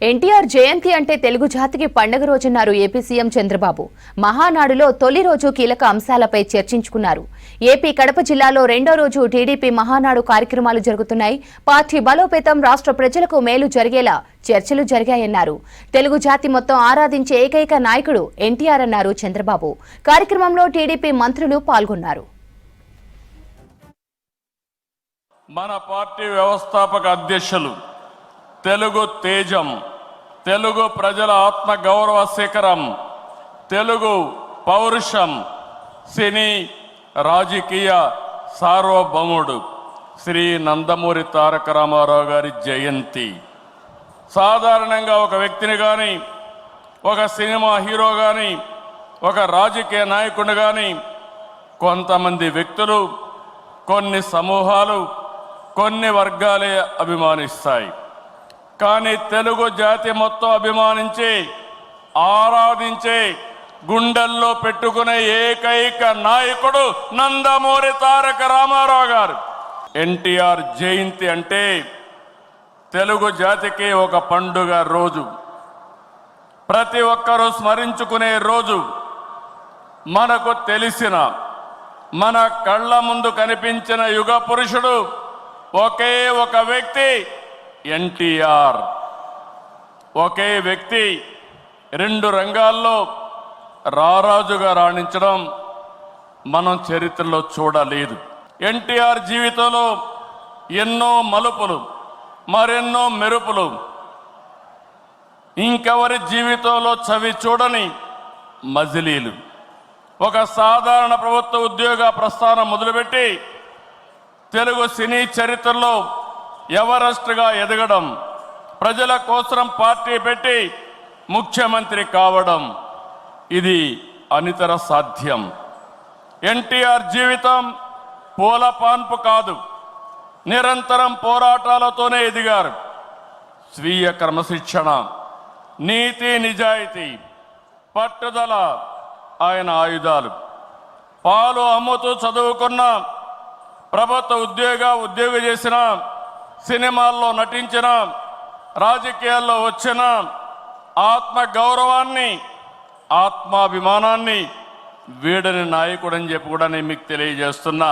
ఎన్టీఆర్ జయంతి అంటే తెలుగు జాతికి పండుగ రోజన్నారు ఏపీ సీఎం చంద్రబాబు. మహానాడులో తొలి రోజు కీలక అంశాలపై చర్చించుకున్నారు. ఏపీ కడప జిల్లాలో రెండో రోజు టీడీపీ మహానాడు కార్యక్రమాలు జరుగుతున్నాయి. పార్టీ బలోపేతం, రాష్ట్ర ప్రజలకు మేలు జరిగేలా చర్చలు జరిగాయన్నారు. తెలుగు జాతి మొత్తం ఆరాధించే ఏకైక నాయకుడు ఎన్టీఆర్ అన్నారు చంద్రబాబు. కార్యక్రమంలో టీడీపీ మంత్రులు పాల్గొన్నారు. మన పార్టీ వ్యవస్థాపక అధ్యక్షులు, తెలుగు తేజం, తెలుగు ప్రజల ఆత్మ గౌరవ శిఖరం, తెలుగు పౌరుషం, సినీ రాజకీయ సార్వభౌముడు శ్రీ నందమూరి తారక రామారావు గారి జయంతి. సాధారణంగా ఒక వ్యక్తిని కానీ, ఒక సినిమా హీరో కానీ, ఒక రాజకీయ నాయకుడిని కానీ కొంతమంది వ్యక్తులు, కొన్ని సమూహాలు, కొన్ని వర్గాలే అభిమానిస్తాయి. కానీ తెలుగు జాతి మొత్తం అభిమానించి, ఆరాధించే, గుండెల్లో పెట్టుకునే ఏకైక నాయకుడు నందమూరి తారక రామారావు గారు. ఎన్టీఆర్ జయంతి అంటే తెలుగు జాతికి ఒక పండుగ రోజు, ప్రతి ఒక్కరూ స్మరించుకునే రోజు. మనకు తెలిసిన, మన కళ్ళ ముందు కనిపించిన యుగ పురుషుడు ఒకే ఒక వ్యక్తి ఎన్టీఆర్. ఒకే వ్యక్తి రెండు రంగాల్లో రారాజుగా రాణించడం మనం చరిత్రలో చూడలేదు. ఎన్టీఆర్ జీవితంలో ఎన్నో మలుపులు, మరెన్నో మెరుపులు, ఇంకెవరి జీవితంలో చవి చూడని మజిలీలు. ఒక సాధారణ ప్రభుత్వ ఉద్యోగ ప్రస్థానం మొదలుపెట్టి తెలుగు సినీ చరిత్రలో ఎవరెస్ట్గా ఎదగడం, ప్రజల కోసం పార్టీ పెట్టి ముఖ్యమంత్రి కావడం, ఇది అనితర సాధ్యం. ఎన్టీఆర్ జీవితం పూల పాన్పు కాదు, నిరంతరం పోరాటాలతోనే ఎదిగారు. స్వీయ క్రమశిక్షణ, నీతి నిజాయితీ, పట్టుదల ఆయన ఆయుధాలు. పాలు అమ్ముతూ చదువుకున్న, ప్రభుత్వ ఉద్యోగం చేసిన, సినిమాల్లో నటించిన, రాజకీయాల్లో వచ్చిన, ఆత్మ గౌరవాన్ని, ఆత్మాభిమానాన్ని వీడని నాయకుడని చెప్పి కూడా నేను మీకు తెలియజేస్తున్నా.